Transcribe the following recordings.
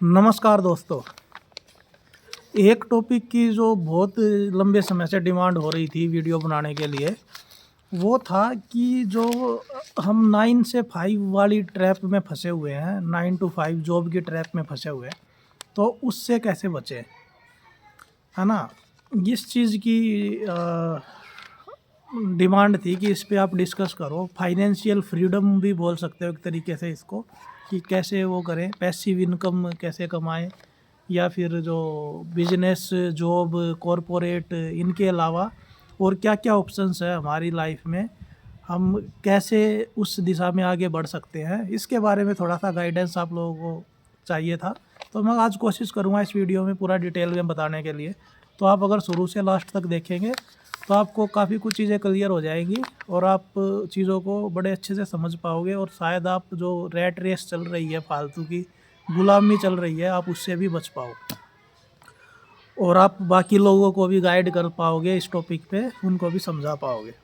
नमस्कार दोस्तों। एक टॉपिक की जो बहुत लंबे समय से डिमांड हो रही थी वीडियो बनाने के लिए, वो था कि जो हम 9 से 5 वाली ट्रैप में फंसे हुए हैं, 9 टू 5 जॉब की ट्रैप में फंसे हुए हैं, तो उससे कैसे बचें, है ना? इस चीज़ की डिमांड थी कि इस पे आप डिस्कस करो। फाइनेंशियल फ्रीडम भी बोल सकते हो एक तरीके से इसको, कि कैसे वो करें, पैसिव इनकम कैसे कमाएं, या फिर जो बिजनेस, जॉब, कॉरपोरेट, इनके अलावा और क्या क्या ऑप्शंस है हमारी लाइफ में, हम कैसे उस दिशा में आगे बढ़ सकते हैं, इसके बारे में थोड़ा सा गाइडेंस आप लोगों को चाहिए था। तो मैं आज कोशिश करूँगा इस वीडियो में पूरा डिटेल में बताने के लिए। तो आप अगर शुरू से लास्ट तक देखेंगे तो आपको काफ़ी कुछ चीज़ें क्लियर हो जाएंगी और आप चीज़ों को बड़े अच्छे से समझ पाओगे, और शायद आप जो रैट रेस चल रही है, फालतू की गुलामी चल रही है, आप उससे भी बच पाओ और आप बाकी लोगों को भी गाइड कर पाओगे इस टॉपिक पे, उनको भी समझा पाओगे।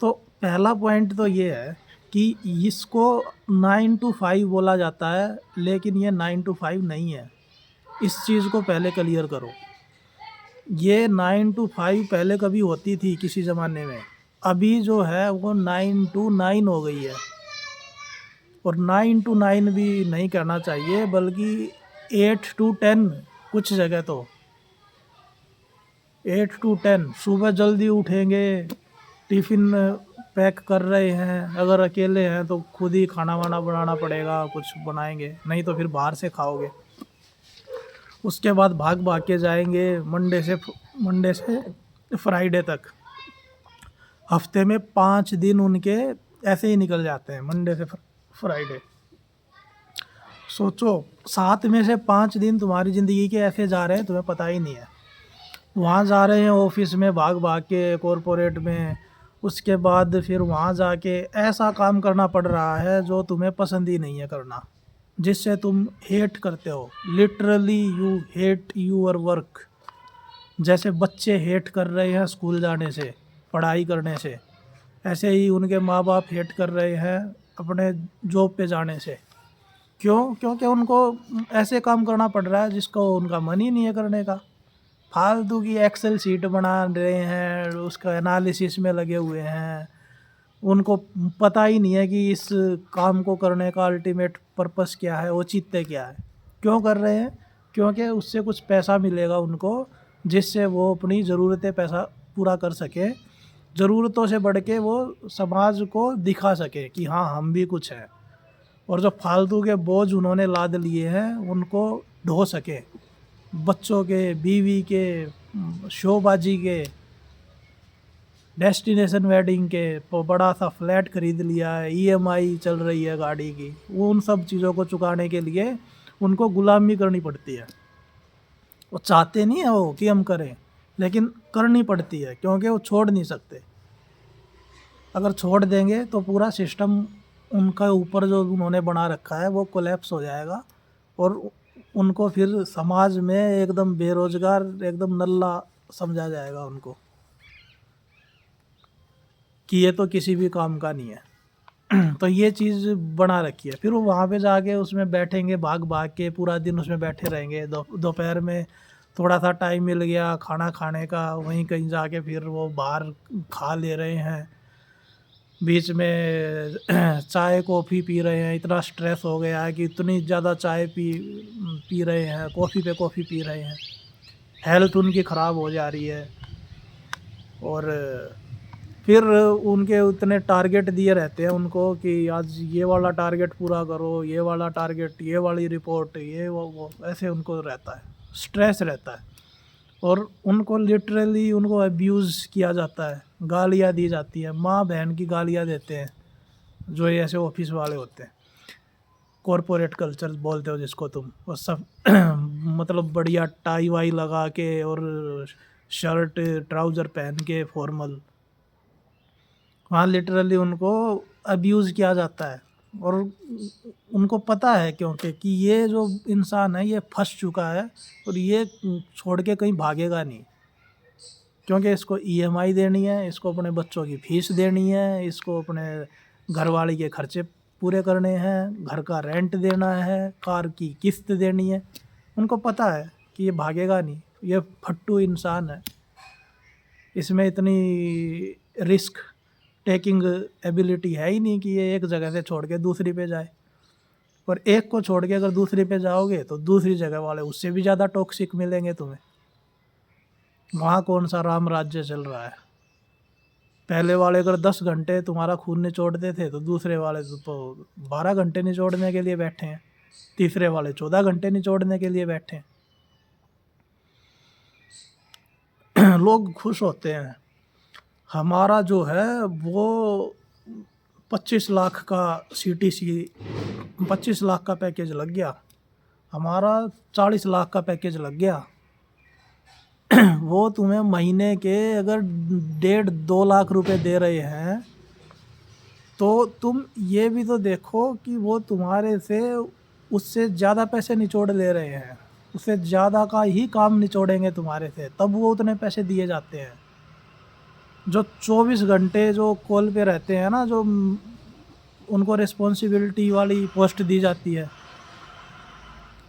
तो पहला पॉइंट तो ये है कि इसको 9 टू 5 बोला जाता है, लेकिन ये 9 टू 5 नहीं है। इस चीज़ को पहले क्लियर करो। ये 9 टू 5 पहले कभी होती थी किसी ज़माने में, अभी जो है वो 9 टू 9 हो गई है। और 9 टू 9 भी नहीं करना चाहिए, बल्कि 8 टू 10, कुछ जगह तो 8 टू 10। सुबह जल्दी उठेंगे, टिफ़िन पैक कर रहे हैं, अगर अकेले हैं तो खुद ही खाना वाना बनाना पड़ेगा, कुछ बनाएंगे, नहीं तो फिर बाहर से खाओगे। उसके बाद भाग भाग के जाएंगे मंडे से फ्राइडे तक। हफ्ते में 5 दिन उनके ऐसे ही निकल जाते हैं, मंडे से फ्राइडे। सोचो, 7 में से 5 दिन तुम्हारी ज़िंदगी के ऐसे जा रहे हैं तुम्हें पता ही नहीं है। वहाँ जा रहे हैं ऑफिस में भाग भाग के, कॉरपोरेट में, उसके बाद फिर वहाँ जाके ऐसा काम करना पड़ रहा है जो तुम्हें पसंद ही नहीं है करना, जिससे तुम हेट करते हो। Literally you hate your work. जैसे बच्चे हेट कर रहे हैं स्कूल जाने से, पढ़ाई करने से, ऐसे ही उनके माँ बाप हेट कर रहे हैं अपने जॉब पे जाने से। क्यों? क्योंकि उनको ऐसे काम करना पड़ रहा है जिसको उनका मन ही नहीं है करने का। फालतू की एक्सेल शीट बना रहे हैं, उसका एनालिसिस में लगे हुए हैं। उनको पता ही नहीं है कि इस काम को करने का अल्टीमेट पर्पस क्या है, औचित्य क्या है, क्यों कर रहे हैं। क्योंकि उससे कुछ पैसा मिलेगा उनको, जिससे वो अपनी ज़रूरतें पैसा पूरा कर सके। ज़रूरतों से बढ़ के वो समाज को दिखा सके कि हाँ हम भी कुछ हैं, और जो फालतू के बोझ उन्होंने लाद लिए हैं उनको ढो सके। बच्चों के, बीवी के, शोबाजी के, डेस्टिनेशन वेडिंग के, बड़ा सा फ्लैट खरीद लिया है, ईएमआई चल रही है गाड़ी की, वो उन सब चीज़ों को चुकाने के लिए उनको गुलामी करनी पड़ती है। वो चाहते नहीं है वो कि हम करें, लेकिन करनी पड़ती है क्योंकि वो छोड़ नहीं सकते। अगर छोड़ देंगे तो पूरा सिस्टम उनका ऊपर जो उन्होंने बना रखा है वो कोलैप्स हो जाएगा, और उनको फिर समाज में एकदम बेरोजगार, एकदम नल्ला समझा जाएगा उनको, कि ये तो किसी भी काम का नहीं है। तो ये चीज़ बना रखी है। फिर वो वहाँ पे जाके उसमें बैठेंगे, भाग भाग के पूरा दिन उसमें बैठे रहेंगे। दोपहर में थोड़ा सा टाइम मिल गया खाना खाने का, वहीं कहीं जाके फिर वो बाहर खा ले रहे हैं। बीच में चाय कॉफ़ी पी रहे हैं, इतना स्ट्रेस हो गया है कि इतनी ज़्यादा चाय पी रहे हैं, कॉफ़ी पे कॉफ़ी पी रहे हैं। हेल्थ उनकी ख़राब हो जा रही है, और फिर उनके उतने टारगेट दिए रहते हैं उनको कि आज ये वाला टारगेट पूरा करो, ये वाला टारगेट, ये वाली रिपोर्ट, ये वो ऐसे उनको रहता है, स्ट्रेस रहता है। और उनको लिटरली उनको अब्यूज़ किया जाता है, गालियाँ दी जाती है, माँ बहन की गालियाँ देते हैं जो ये ऐसे ऑफिस वाले होते हैं। कॉरपोरेट कल्चर बोलते हो जिसको तुम, वो सब मतलब बढ़िया टाई वाई लगा के और शर्ट ट्राउज़र पहन के फॉर्मल, वहाँ लिटरली उनको अब्यूज़ किया जाता है। और उनको पता है क्योंकि कि ये जो इंसान है ये फंस चुका है और ये छोड़ के कहीं भागेगा नहीं, क्योंकि इसको ईएमआई देनी है, इसको अपने बच्चों की फ़ीस देनी है, इसको अपने घरवाली के खर्चे पूरे करने हैं, घर का रेंट देना है, कार की किस्त देनी है। उनको पता है कि ये भागेगा नहीं, ये फट्टू इंसान है, इसमें इतनी रिस्क टेकिंग एबिलिटी है ही नहीं कि ये एक जगह से छोड़ के दूसरी पे जाए। और एक को छोड़ के अगर दूसरी पे जाओगे तो दूसरी जगह वाले उससे भी ज़्यादा टॉक्सिक मिलेंगे तुम्हें। वहाँ कौन सा राम राज्य चल रहा है। पहले वाले अगर 10 घंटे तुम्हारा खून निचोड़ते थे तो दूसरे वाले तो 12 घंटे निचोड़ने के लिए बैठे हैं, तीसरे वाले 14 घंटे निचोड़ने के लिए बैठे हैं। लोग खुश होते हैं। हमारा जो है वो 25 लाख का CTC 25 लाख का पैकेज लग गया, हमारा 40 लाख का पैकेज लग गया। वो तुम्हें महीने के अगर 1.5-2 लाख रुपए दे रहे हैं तो तुम ये भी तो देखो कि वो तुम्हारे से उससे ज़्यादा पैसे निचोड़ ले रहे हैं, उससे ज़्यादा का ही काम निचोड़ेंगे तुम्हारे से, तब वो उतने पैसे दिए जाते हैं। जो 24 घंटे जो कॉल पे रहते हैं ना, जो उनको रिस्पॉन्सिबिलिटी वाली पोस्ट दी जाती है,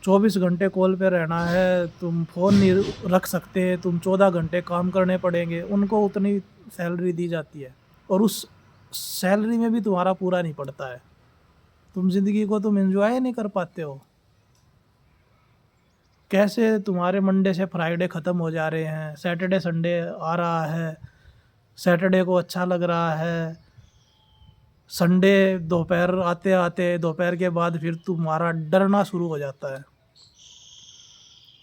24 घंटे कॉल पे रहना है, तुम फ़ोन नहीं रख सकते, तुम 14 घंटे काम करने पड़ेंगे, उनको उतनी सैलरी दी जाती है। और उस सैलरी में भी तुम्हारा पूरा नहीं पड़ता है, तुम ज़िंदगी को तुम एंजॉय नहीं कर पाते हो। कैसे तुम्हारे मंडे से फ्राइडे ख़त्म हो जा रहे हैं, सैटरडे संडे आ रहा है, सैटरडे को अच्छा लग रहा है, संडे दोपहर आते आते दोपहर के बाद फिर तुम्हारा डरना शुरू हो जाता है,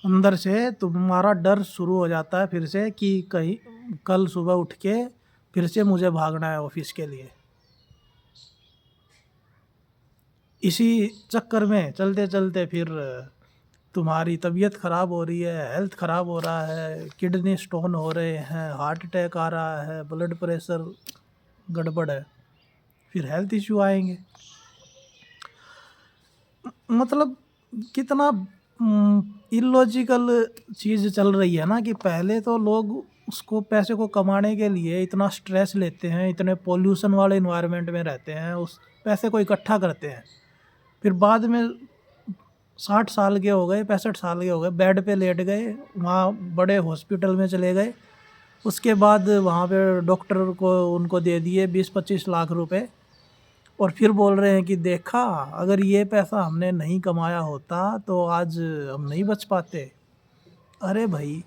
अंदर से तुम्हारा डर शुरू हो जाता है फिर से कि कहीं कल सुबह उठ के फिर से मुझे भागना है ऑफिस के लिए। इसी चक्कर में चलते चलते फिर तुम्हारी तबीयत ख़राब हो रही है, हेल्थ ख़राब हो रहा है, किडनी स्टोन हो रहे हैं, हार्ट अटैक आ रहा है, ब्लड प्रेशर गड़बड़ है, फिर हेल्थ इश्यू आएंगे। मतलब कितना इलॉजिकल चीज़ चल रही है ना, कि पहले तो लोग उसको पैसे को कमाने के लिए इतना स्ट्रेस लेते हैं, इतने पोल्यूशन वाले इन्वायरमेंट में रहते हैं, उस पैसे को इकट्ठा करते हैं, फिर बाद में 60 साल के हो गए, 65 साल के हो गए, बेड पे लेट गए, वहाँ बड़े हॉस्पिटल में चले गए, उसके बाद वहाँ पे डॉक्टर को उनको दे दिए 20-25 लाख रुपए, और फिर बोल रहे हैं कि देखा, अगर ये पैसा हमने नहीं कमाया होता तो आज हम नहीं बच पाते। अरे भाई,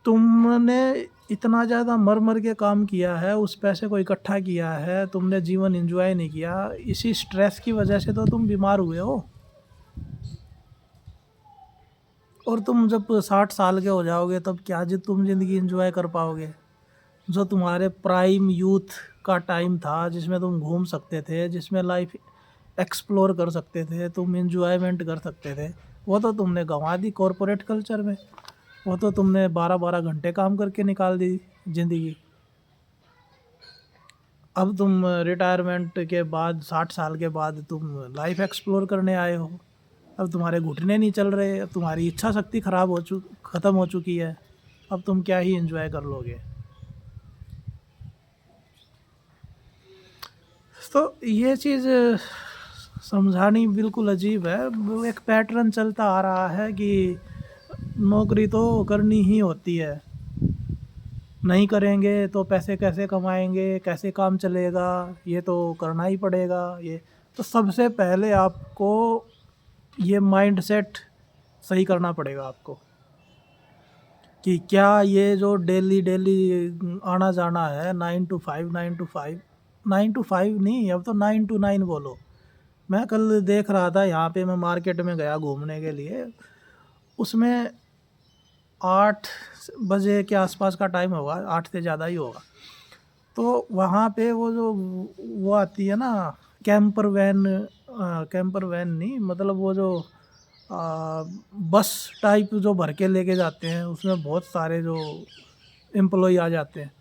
तुमने इतना ज़्यादा मर मर के काम किया है, उस पैसे को इकट्ठा किया है, तुमने जीवन एंजॉय नहीं किया, इसी स्ट्रेस की वजह से तो तुम बीमार हुए हो। और तुम जब 60 साल के हो जाओगे तब क्या तुम ज़िंदगी एंजॉय कर पाओगे। जो तुम्हारे प्राइम यूथ का टाइम था, जिसमें तुम घूम सकते थे, जिसमें लाइफ एक्सप्लोर कर सकते थे, तुम एंजॉयमेंट कर सकते थे, वो तो तुमने गंवा दी कॉरपोरेट कल्चर में। वो तो तुमने 12-12 घंटे काम करके निकाल दी ज़िंदगी। अब तुम रिटायरमेंट के बाद 60 साल के बाद तुम लाइफ एक्सप्लोर करने आए हो। अब तुम्हारे घुटने नहीं चल रहे, अब तुम्हारी इच्छा शक्ति ख़त्म हो चुकी है, अब तुम क्या ही एंजॉय कर लोगे। तो ये चीज़ समझानी बिल्कुल अजीब है। एक पैटर्न चलता आ रहा है कि नौकरी तो करनी ही होती है, नहीं करेंगे तो पैसे कैसे कमाएंगे, कैसे काम चलेगा, ये तो करना ही पड़ेगा। ये तो सबसे पहले आपको ये माइंडसेट सही करना पड़ेगा आपको, कि क्या ये जो डेली आना जाना है 9 to 5 9 to 5 नहीं, अब तो 9 to 9 बोलो। मैं कल देख रहा था, यहाँ पे मैं मार्केट में गया घूमने के लिए, उसमें 8 बजे के आसपास का टाइम होगा, 8 से ज़्यादा ही होगा। तो वहाँ पे वो आती है ना कैंपर वैन नहीं, मतलब वो जो बस टाइप जो भर के लेके जाते हैं, उसमें बहुत सारे जो एम्प्लॉय आ जाते हैं।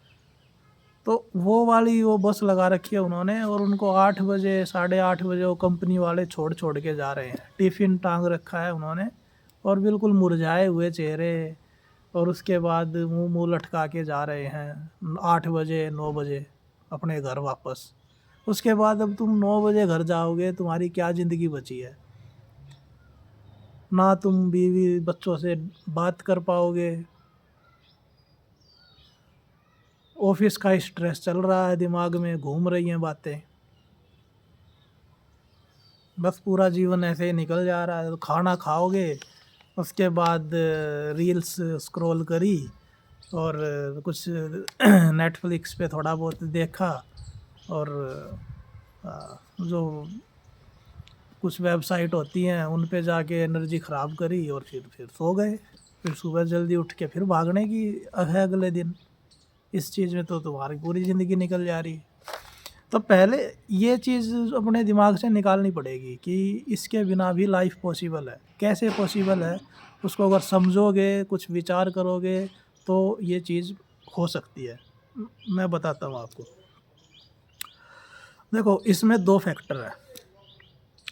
तो वो बस लगा रखी है उन्होंने, और उनको 8 बजे 8:30 बजे वो कंपनी वाले छोड़ के जा रहे हैं। टिफ़िन टांग रखा है उन्होंने, और बिल्कुल मुरझाए हुए चेहरे, और उसके बाद मुंह लटका के जा रहे हैं 8 बजे 9 बजे अपने घर वापस। उसके बाद अब तुम 9 बजे घर जाओगे, तुम्हारी क्या ज़िंदगी बची है? ना तुम बीवी बच्चों से बात कर पाओगे, ऑफिस का स्ट्रेस चल रहा है, दिमाग में घूम रही हैं बातें, बस पूरा जीवन ऐसे ही निकल जा रहा है। तो खाना खाओगे, उसके बाद रील्स स्क्रॉल करी और कुछ नेटफ्लिक्स पे थोड़ा बहुत देखा, और जो कुछ वेबसाइट होती हैं उन पे जाके एनर्जी ख़राब करी और फिर सो गए। फिर सुबह जल्दी उठ के फिर भागने की है अगले दिन। इस चीज़ में तो तुम्हारी पूरी ज़िंदगी निकल जा रही है। तो पहले ये चीज़ अपने दिमाग से निकालनी पड़ेगी कि इसके बिना भी लाइफ पॉसिबल है। कैसे पॉसिबल है, उसको अगर समझोगे, कुछ विचार करोगे तो ये चीज़ हो सकती है। मैं बताता हूँ आपको। देखो, इसमें 2 फैक्टर है।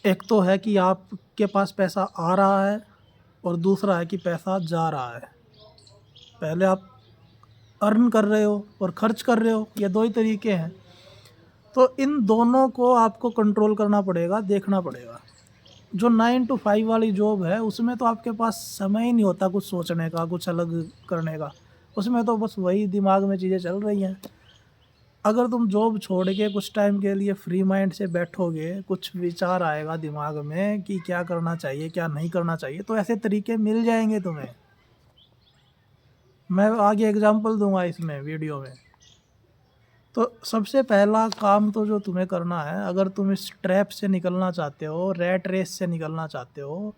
एक तो है कि आपके पास पैसा आ रहा है और दूसरा है कि पैसा जा रहा है। पहले आप अर्न कर रहे हो और खर्च कर रहे हो, ये 2 ही तरीके हैं। तो इन दोनों को आपको कंट्रोल करना पड़ेगा, देखना पड़ेगा। जो 9 to 5 वाली जॉब है उसमें तो आपके पास समय ही नहीं होता कुछ सोचने का, कुछ अलग करने का। उसमें तो बस वही दिमाग में चीज़ें चल रही हैं। अगर तुम जॉब छोड़ के कुछ टाइम के लिए फ्री माइंड से बैठोगे, कुछ विचार आएगा दिमाग में कि क्या करना चाहिए, क्या नहीं करना चाहिए, तो ऐसे तरीके मिल जाएंगे तुम्हें। मैं आगे एग्जांपल दूंगा इसमें वीडियो में। तो सबसे पहला काम तो जो तुम्हें करना है, अगर तुम इस ट्रैप से निकलना चाहते हो, रैट रेस से निकलना चाहते हो,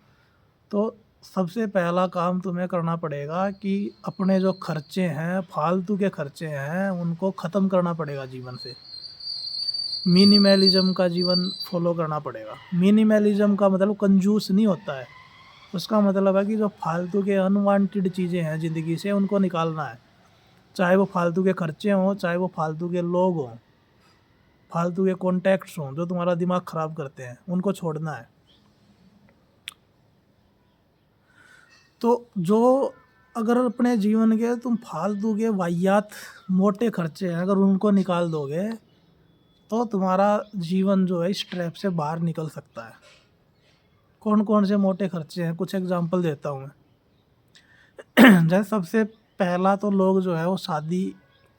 तो सबसे पहला काम तुम्हें करना पड़ेगा कि अपने जो खर्चे हैं, फालतू के खर्चे हैं, उनको ख़त्म करना पड़ेगा जीवन से। मिनिमलिज्म का जीवन फॉलो करना पड़ेगा। मिनिमलिज्म का मतलब कंजूस नहीं होता है। उसका मतलब है कि जो फालतू के अनवांटेड चीज़ें हैं ज़िंदगी से, उनको निकालना है। चाहे वो फालतू के खर्चे हों, चाहे वो फालतू के लोग हों, फालतू के कॉन्टैक्ट्स हों जो तुम्हारा दिमाग ख़राब करते हैं, उनको छोड़ना है। तो जो अगर अपने जीवन के तुम फालतू के वाहियात मोटे खर्चे हैं, अगर उनको निकाल दोगे तो तुम्हारा जीवन जो है इस ट्रैप से बाहर निकल सकता है। कौन कौन से मोटे खर्चे हैं, कुछ एग्जांपल देता हूँ मैं। जैसे सबसे पहला तो लोग जो है वो शादी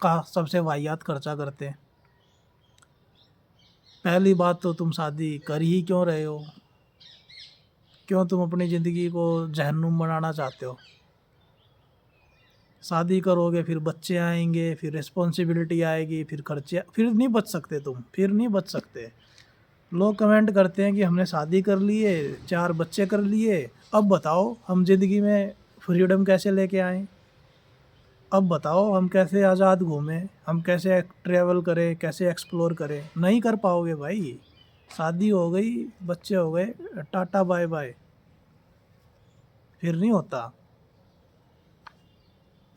का सबसे वाहियात खर्चा करते हैं। पहली बात तो तुम शादी कर ही क्यों रहे हो? क्यों तुम अपनी ज़िंदगी को जहन्नुम बनाना चाहते हो? शादी करोगे, फिर बच्चे आएंगे, फिर रिस्पॉन्सिबिलिटी आएगी, फिर खर्चे, फिर नहीं बच सकते तुम, फिर नहीं बच सकते। लोग कमेंट करते हैं कि हमने शादी कर लिए, 4 बच्चे कर लिए, अब बताओ हम ज़िंदगी में फ्रीडम कैसे लेके आएँ? अब बताओ हम कैसे आज़ाद घूमें, हम कैसे ट्रैवल करें, कैसे एक्सप्लोर करें? नहीं कर पाओगे भाई। शादी हो गई, बच्चे हो गए, टाटा बाय बाय, फिर नहीं होता।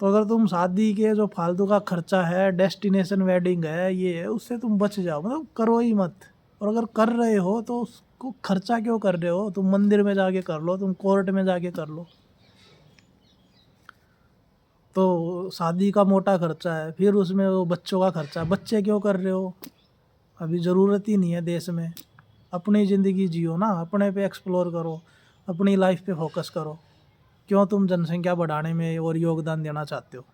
तो अगर तुम शादी के जो फालतू का खर्चा है, डेस्टिनेशन वेडिंग है, ये है, उससे तुम बच जाओ, मतलब करो ही मत। और अगर कर रहे हो तो उसको खर्चा क्यों कर रहे हो? तुम मंदिर में जाके कर लो, तुम कोर्ट में जाके कर लो। तो शादी का मोटा खर्चा है, फिर उसमें वो बच्चों का खर्चा। बच्चे क्यों कर रहे हो? अभी ज़रूरत ही नहीं है देश में। अपनी ज़िंदगी जियो ना, अपने पे एक्सप्लोर करो, अपनी लाइफ पे फोकस करो। क्यों तुम जनसंख्या बढ़ाने में और योगदान देना चाहते हो?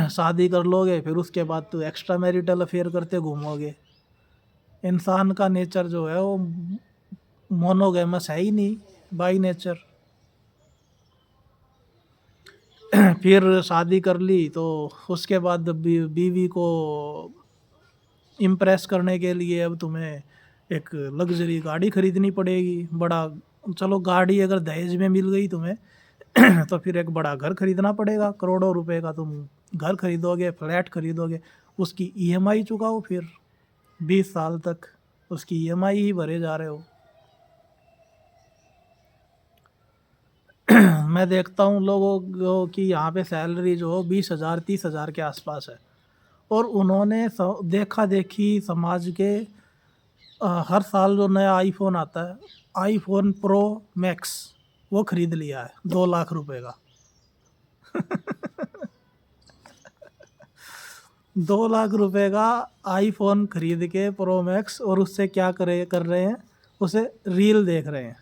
शादी कर लोगे, फिर उसके बाद तो एक्स्ट्रा मैरिटल अफेयर करते घूमोगे। इंसान का नेचर जो है वो मोनोगैमस है ही नहीं, बाई नेचर। फिर शादी कर ली तो उसके बाद बीवी को इम्प्रेस करने के लिए अब तुम्हें एक लग्जरी गाड़ी खरीदनी पड़ेगी, बड़ा। चलो गाड़ी अगर दहेज में मिल गई तुम्हें तो फिर एक बड़ा घर खरीदना पड़ेगा, करोड़ों रुपए का तुम घर खरीदोगे, फ्लैट खरीदोगे, उसकी ईएमआई चुकाओ, फिर 20 साल तक उसकी ईएमआई ही भरे जा रहे हो। मैं देखता हूँ लोगों की यहाँ पे सैलरी जो हो 20,000 30,000 के आसपास है, और उन्होंने देखा देखी समाज के हर साल जो नया आईफोन आता है, आईफोन प्रो मैक्स, वो खरीद लिया है 2 लाख रुपए का। 2 लाख रुपए का आईफोन खरीद के प्रो मैक्स, और उससे क्या कर रहे हैं, उसे रील देख रहे हैं,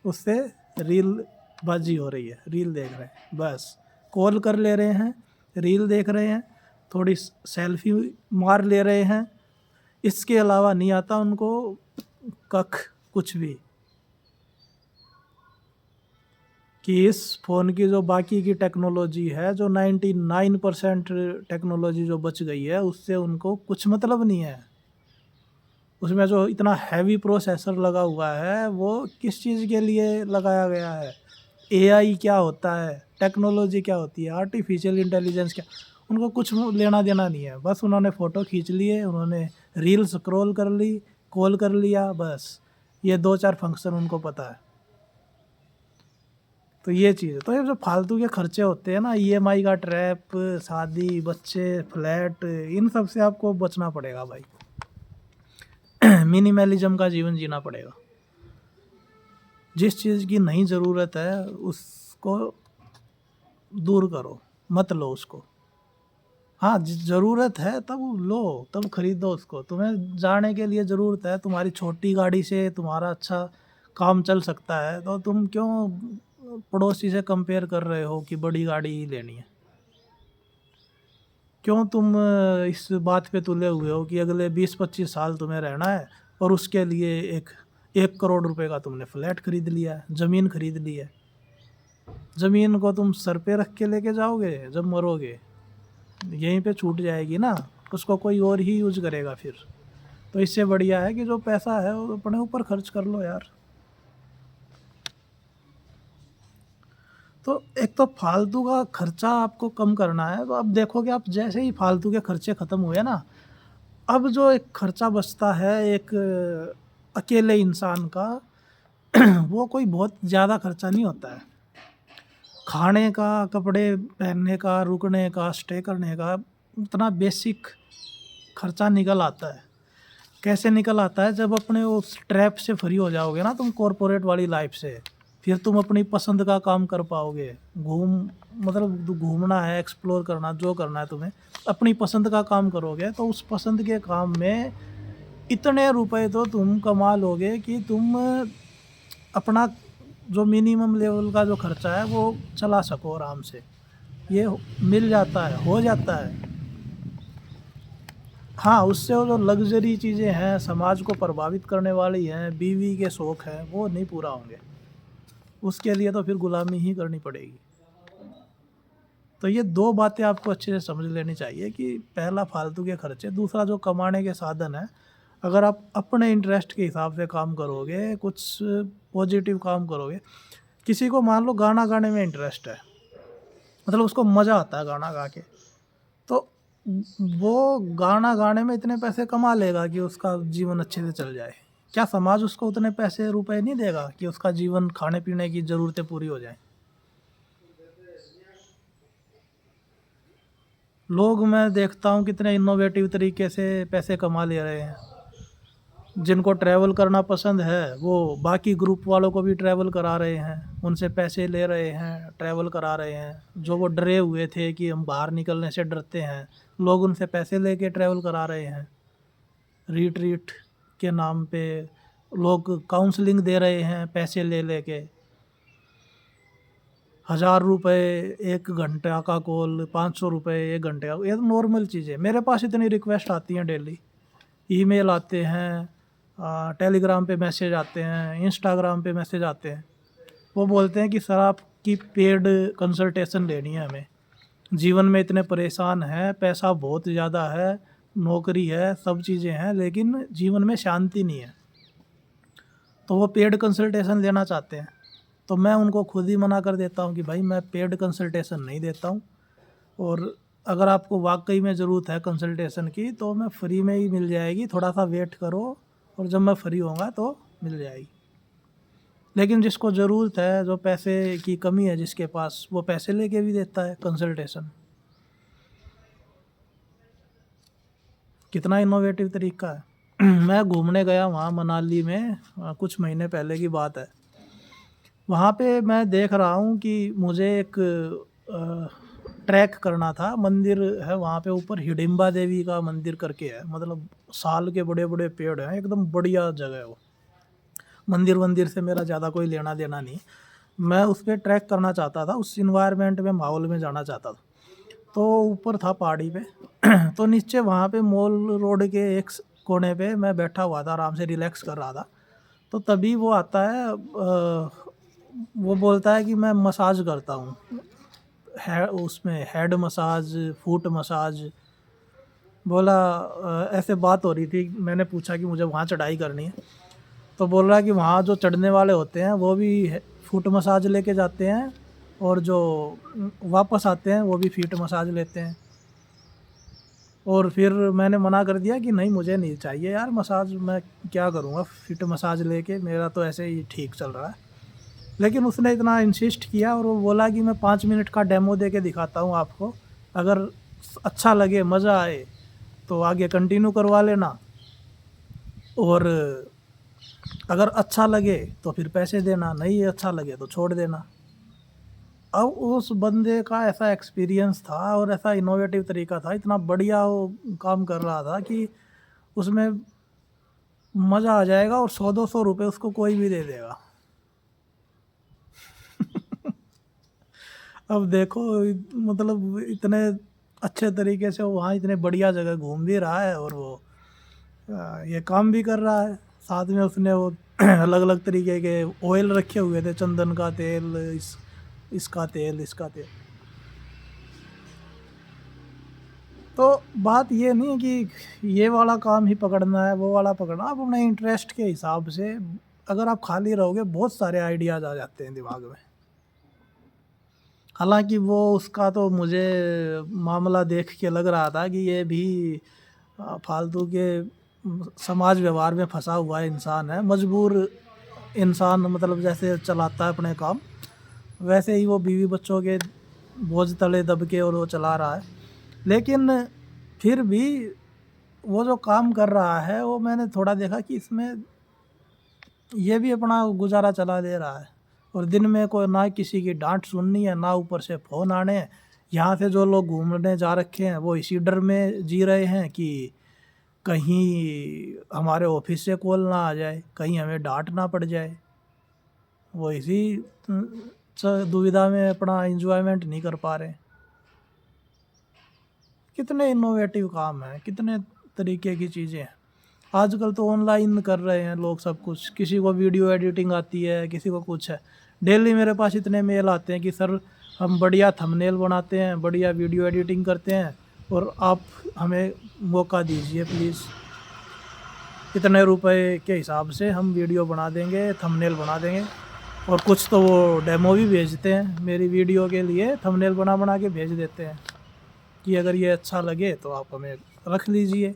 उससे रील बाजी हो रही है, रील देख रहे हैं बस। कॉल कर ले रहे हैं, रील देख रहे हैं, थोड़ी सेल्फी मार ले रहे हैं, इसके अलावा नहीं आता उनको कख कुछ भी। कि इस फ़ोन की जो बाकी की टेक्नोलॉजी है, जो 99% टेक्नोलॉजी जो बच गई है, उससे उनको कुछ मतलब नहीं है। उसमें जो इतना हैवी प्रोसेसर लगा हुआ है, वो किस चीज़ के लिए लगाया गया है? एआई क्या होता है, टेक्नोलॉजी क्या होती है, आर्टिफिशियल इंटेलिजेंस क्या, उनको कुछ लेना देना नहीं है। बस उन्होंने फ़ोटो खींच लिए, उन्होंने रील स्क्रॉल कर ली, कॉल कर लिया, बस ये 2-4 फंक्शन उनको पता है। तो ये चीज़ है। तो ये जो फालतू के खर्चे होते हैं ना, ईएमआई का ट्रैप, शादी, बच्चे, फ्लैट, इन सब से आपको बचना पड़ेगा भाई। मिनिमलिज्म का जीवन जीना पड़ेगा। जिस चीज़ की नहीं ज़रूरत है उसको दूर करो, मत लो उसको। हाँ, ज़रूरत है तब लो, तब खरीदो उसको। तुम्हें जाने के लिए ज़रूरत है, तुम्हारी छोटी गाड़ी से तुम्हारा अच्छा काम चल सकता है, तो तुम क्यों पड़ोसी से कंपेयर कर रहे हो कि बड़ी गाड़ी ही लेनी है? क्यों तुम इस बात पे तुले हुए हो कि अगले 20-25 साल तुम्हें रहना है, और उसके लिए 1 करोड़ रुपए का तुमने फ्लैट खरीद लिया है, ज़मीन खरीद ली है। ज़मीन को तुम सर पे रख के लेके जाओगे, जब मरोगे यहीं पे छूट जाएगी ना, उसको कोई और ही यूज करेगा फिर। तो इससे बढ़िया है कि जो पैसा है वो अपने ऊपर खर्च कर लो यार। तो एक तो फालतू का खर्चा आपको कम करना है, तो अब देखोगे आप, जैसे ही फालतू के खर्चे ख़त्म हुए ना, अब जो एक खर्चा बचता है एक अकेले इंसान का, वो कोई बहुत ज़्यादा खर्चा नहीं होता है। खाने का, कपड़े पहनने का, रुकने का, स्टे करने का, उतना बेसिक खर्चा निकल आता है। कैसे निकल आता है? जब अपने उस ट्रैप से फ्री हो जाओगे ना तुम, कॉरपोरेट वाली लाइफ से, फिर तुम अपनी पसंद का काम कर पाओगे। मतलब घूमना है, एक्सप्लोर करना, जो करना है तुम्हें, अपनी पसंद का काम करोगे, तो उस पसंद के काम में इतने रुपए तो तुम कमा लोगे कि तुम अपना जो मिनिमम लेवल का जो खर्चा है वो चला सको आराम से। ये मिल जाता है, हो जाता है। हाँ, उससे वो जो लग्ज़री चीज़ें हैं, समाज को प्रभावित करने वाली हैं, बीवी के शौक़ हैं, वो नहीं पूरा होंगे। उसके लिए तो फिर गुलामी ही करनी पड़ेगी। तो ये 2 बातें आपको अच्छे से समझ लेनी चाहिए कि पहला फालतू के खर्चे, दूसरा जो कमाने के साधन है, अगर आप अपने इंटरेस्ट के हिसाब से काम करोगे, कुछ पॉजिटिव काम करोगे। किसी को मान लो गाना गाने में इंटरेस्ट है, मतलब उसको मज़ा आता है गाना गा के, तो वो गाना गाने में इतने पैसे कमा लेगा कि उसका जीवन अच्छे से चल जाए। क्या समाज उसको उतने पैसे रुपए नहीं देगा कि उसका जीवन, खाने पीने की ज़रूरतें पूरी हो जाएं? लोग, मैं देखता हूँ कितने इनोवेटिव तरीके से पैसे कमा ले रहे हैं। जिनको ट्रैवल करना पसंद है, वो बाकी ग्रुप वालों को भी ट्रैवल करा रहे हैं, उनसे पैसे ले रहे हैं, ट्रैवल करा रहे हैं। जो वो डरे हुए थे कि हम बाहर निकलने से डरते हैं, लोग उनसे पैसे लेके ट्रैवल करा रहे हैं। रिट्रीट के नाम पे लोग काउंसलिंग दे रहे हैं पैसे ले लेके। 1000 रुपये 1 घंटा का कॉल, 500 रुपये 1 घंटे का, ये तो नॉर्मल चीज़ है। मेरे पास इतनी रिक्वेस्ट आती हैं डेली, ईमेल आते हैं, टेलीग्राम पे मैसेज आते हैं, इंस्टाग्राम पे मैसेज आते हैं। वो बोलते हैं कि सर आपकी पेड कंसल्टेशन लेनी है हमें, जीवन में इतने परेशान हैं, पैसा बहुत ज़्यादा है, नौकरी है, सब चीज़ें हैं, लेकिन जीवन में शांति नहीं है, तो वो पेड कंसल्टेशन लेना चाहते हैं। तो मैं उनको खुद ही मना कर देता हूँ कि भाई मैं पेड कंसल्टेशन नहीं देता हूँ, और अगर आपको वाकई में ज़रूरत है कंसल्टेशन की तो मैं फ्री में ही मिल जाएगी, थोड़ा सा वेट करो, और जब मैं फ्री होऊंगा तो मिल जाएगी। लेकिन जिसको ज़रूरत है, जो पैसे की कमी है जिसके पास, वो पैसे लेके भी देता है कंसल्टेशन। कितना इनोवेटिव तरीका है। मैं घूमने गया वहाँ मनाली में, कुछ महीने पहले की बात है। वहाँ पे मैं देख रहा हूँ कि मुझे एक ट्रैक करना था। मंदिर है वहाँ पे ऊपर, हिडिंबा देवी का मंदिर करके है, मतलब साल के बड़े बड़े पेड़ हैं, एकदम बढ़िया जगह है वो। मंदिर वंदिर से मेरा ज़्यादा कोई लेना देना नहीं, मैं उस पर ट्रैक करना चाहता था, उस इन्वायरमेंट में, माहौल में जाना चाहता था। तो ऊपर था पहाड़ी पे तो नीचे वहाँ पे मॉल रोड के एक कोने पे मैं बैठा हुआ था, आराम से रिलैक्स कर रहा था। तो तभी वो आता है, वो बोलता है कि मैं मसाज करता हूँ, है उसमें हेड मसाज, फुट मसाज। बोला ऐसे बात हो रही थी, मैंने पूछा कि मुझे वहाँ चढ़ाई करनी है, तो बोल रहा है कि वहाँ जो चढ़ने वाले होते हैं वो भी फुट मसाज लेके जाते हैं, और जो वापस आते हैं वो भी फीट मसाज लेते हैं। और फिर मैंने मना कर दिया कि नहीं, मुझे नहीं चाहिए यार मसाज, मैं क्या करूँगा फिट मसाज लेके, मेरा तो ऐसे ही ठीक चल रहा है। लेकिन उसने इतना इंसिस्ट किया और वो बोला कि मैं 5 मिनट का डेमो दे के दिखाता हूँ आपको, अगर अच्छा लगे, मज़ा आए तो आगे कंटिन्यू करवा लेना, और अगर अच्छा लगे तो फिर पैसे देना, नहीं अच्छा लगे तो छोड़ देना। अब उस बंदे का ऐसा एक्सपीरियंस था और ऐसा इनोवेटिव तरीका था, इतना बढ़िया वो काम कर रहा था कि उसमें मज़ा आ जाएगा, और 100-200 रुपये उसको कोई भी दे देगा। अब देखो, मतलब इतने अच्छे तरीके से वो वहाँ इतने बढ़िया जगह घूम भी रहा है, और वो ये काम भी कर रहा है। साथ में उसने वो अलग अलग तरीके के ऑयल रखे हुए थे, चंदन का तेल, इसका तेल, इसका तेल। तो बात ये नहीं है कि ये वाला काम ही पकड़ना है, वो वाला पकड़ना, आप अपने इंटरेस्ट के हिसाब से, अगर आप खाली रहोगे बहुत सारे आइडियाज़ आ जाते हैं दिमाग में। हालांकि वो उसका तो मुझे मामला देख के लग रहा था कि ये भी फालतू के समाज व्यवहार में फंसा हुआ इंसान है, मजबूर इंसान, मतलब जैसे चलाता है अपने काम, वैसे ही वो बीवी बच्चों के बोझ तले दब के और वो चला रहा है। लेकिन फिर भी वो जो काम कर रहा है, वो मैंने थोड़ा देखा कि इसमें ये भी अपना गुजारा चला दे रहा है, और दिन में कोई ना किसी की डांट सुननी है, ना ऊपर से फ़ोन आने हैं। यहाँ से जो लोग घूमने जा रखे हैं वो इसी डर में जी रहे हैं कि कहीं हमारे ऑफिस से कॉल ना आ जाए, कहीं हमें डांट ना पड़ जाए। वो इसी दुविधा में अपना एंजॉयमेंट नहीं कर पा रहे। कितने इनोवेटिव काम हैं, कितने तरीके की चीज़ें हैं। आजकल तो ऑनलाइन कर रहे हैं लोग सब कुछ, किसी को वीडियो एडिटिंग आती है, किसी को कुछ है। डेली मेरे पास इतने मेल आते हैं कि सर हम बढ़िया थंबनेल बनाते हैं, बढ़िया वीडियो एडिटिंग करते हैं, और आप हमें मौका दीजिए प्लीज़, इतने रुपए के हिसाब से हम वीडियो बना देंगे, थंबनेल बना देंगे। और कुछ तो वो डेमो भी भेजते हैं मेरी वीडियो के लिए, थंबनेल बना बना के भेज देते हैं कि अगर ये अच्छा लगे तो आप हमें रख लीजिए।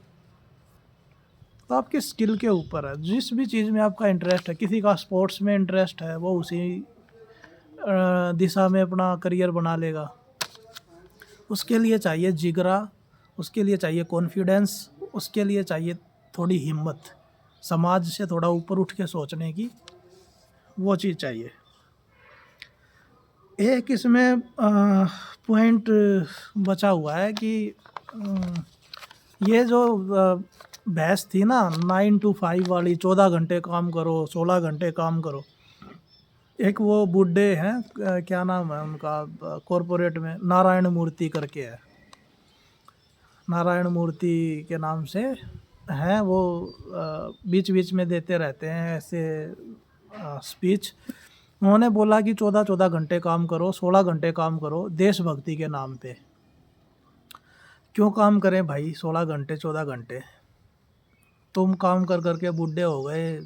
तो आपकी स्किल के ऊपर है, जिस भी चीज़ में आपका इंटरेस्ट है। किसी का स्पोर्ट्स में इंटरेस्ट है, वो उसी दिशा में अपना करियर बना लेगा। उसके लिए चाहिए जिगरा, उसके लिए चाहिए कॉन्फिडेंस, उसके लिए चाहिए थोड़ी हिम्मत, समाज से थोड़ा ऊपर उठ के सोचने की वो चीज़ चाहिए। एक इसमें पॉइंट बचा हुआ है कि ये जो बहस थी ना 9 to 5 वाली, 14 घंटे काम करो, 16 घंटे काम करो। एक वो बूढ़े हैं, क्या नाम है उनका, कॉरपोरेट में नारायण मूर्ति करके है, नारायण मूर्ति के नाम से हैं वो, बीच बीच में देते रहते हैं ऐसे स्पीच। उन्होंने बोला कि 14-14 घंटे काम करो, 16 घंटे काम करो, देशभक्ति के नाम पे। क्यों काम करें भाई 16 घंटे 14 घंटे? तुम काम कर कर के बूढ़े हो गए,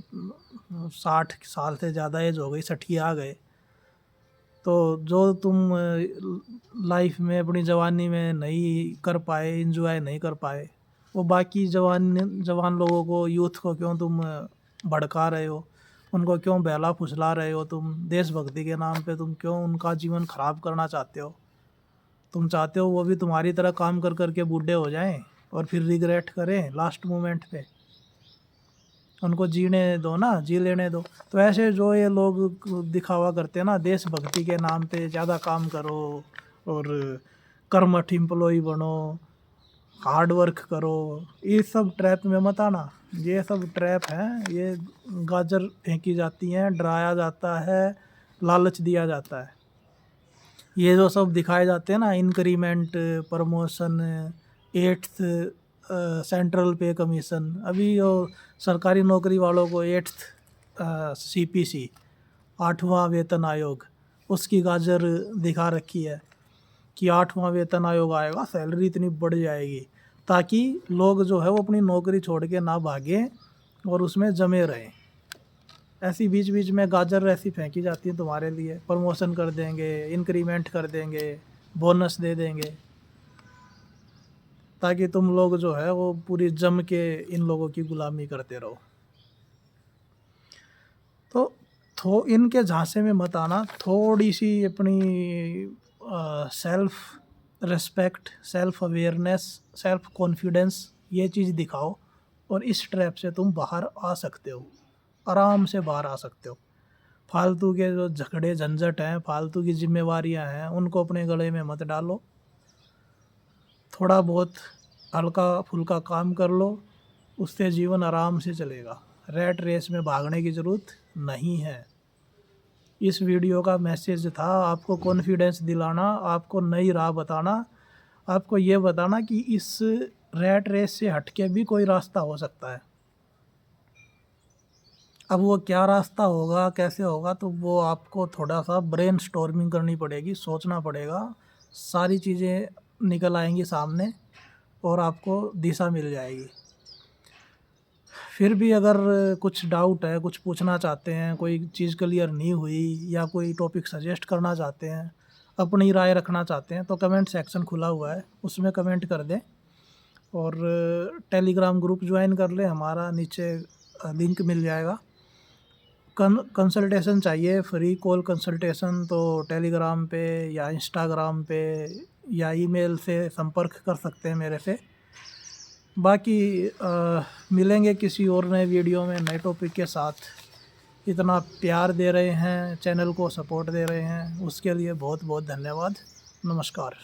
60 साल से ज़्यादा एज हो गई, 60 आ गए, तो जो तुम लाइफ में अपनी जवानी में नहीं कर पाए, इंजॉय नहीं कर पाए, वो बाकी जवान लोगों को, यूथ को क्यों तुम भड़का रहे हो, उनको क्यों बहला फुसला रहे हो? तुम देशभक्ति के नाम पे तुम क्यों उनका जीवन ख़राब करना चाहते हो? तुम चाहते हो वो भी तुम्हारी तरह काम कर कर के बूढ़े हो जाएं और फिर रिग्रेट करें लास्ट मोमेंट पे? उनको जीने दो ना, जी लेने दो। तो ऐसे जो ये लोग दिखावा करते हैं ना, देशभक्ति के नाम पे ज़्यादा काम करो और कर्मठ एम्प्लॉय बनो, हार्ड वर्क करो, ये सब ट्रैप में मत आना। ये सब ट्रैप हैं, ये गाजर फेंकी जाती हैं, डराया जाता है, लालच दिया जाता है। ये जो सब दिखाए जाते हैं ना, इंक्रीमेंट, प्रमोशन, 8th सेंट्रल पे कमीशन, अभी वो सरकारी नौकरी वालों को 8th CPC 8वां वेतन आयोग, उसकी गाजर दिखा रखी है कि 8वां वेतन आयोग आएगा, सैलरी इतनी बढ़ जाएगी, ताकि लोग जो है वो अपनी नौकरी छोड़ के ना भागें और उसमें जमे रहें। ऐसी बीच बीच में गाजर ऐसी फेंकी जाती है तुम्हारे लिए, प्रमोशन कर देंगे, इंक्रीमेंट कर देंगे, बोनस दे देंगे, ताकि तुम लोग जो है वो पूरी जम के इन लोगों की गुलामी करते रहो। तो इनके झांसे में मत आना, थोड़ी सी अपनी self respect, self awareness, self confidence, ये चीज़ दिखाओ और इस ट्रैप से तुम बाहर आ सकते हो, आराम से बाहर आ सकते हो। फालतू के जो झगड़े झंझट हैं, फालतू की जिम्मेवारियां हैं, उनको अपने गले में मत डालो। थोड़ा बहुत हल्का फुल्का काम कर लो, उससे जीवन आराम से चलेगा। रैट रेस में भागने की ज़रूरत नहीं है। इस वीडियो का मैसेज था आपको कॉन्फिडेंस दिलाना, आपको नई राह बताना, आपको ये बताना कि इस रैट रेस से हटके भी कोई रास्ता हो सकता है। अब वो क्या रास्ता होगा, कैसे होगा, तो वो आपको थोड़ा सा ब्रेन स्टॉर्मिंग करनी पड़ेगी, सोचना पड़ेगा, सारी चीज़ें निकल आएंगी सामने और आपको दिशा मिल जाएगी। फिर भी अगर कुछ डाउट है, कुछ पूछना चाहते हैं, कोई चीज़ क्लियर नहीं हुई या कोई टॉपिक सजेस्ट करना चाहते हैं, अपनी राय रखना चाहते हैं, तो कमेंट सेक्शन खुला हुआ है, उसमें कमेंट कर दें। और टेलीग्राम ग्रुप ज्वाइन कर लें, हमारा नीचे लिंक मिल जाएगा। कंसल्टेशन चाहिए, फ्री कॉल कंसल्टेशन, तो टेलीग्राम पे या इंस्टाग्राम पे या ईमेल से संपर्क कर सकते हैं मेरे से। बाकी मिलेंगे किसी और नए वीडियो में नए टॉपिक के साथ। इतना प्यार दे रहे हैं, चैनल को सपोर्ट दे रहे हैं, उसके लिए बहुत बहुत धन्यवाद। नमस्कार।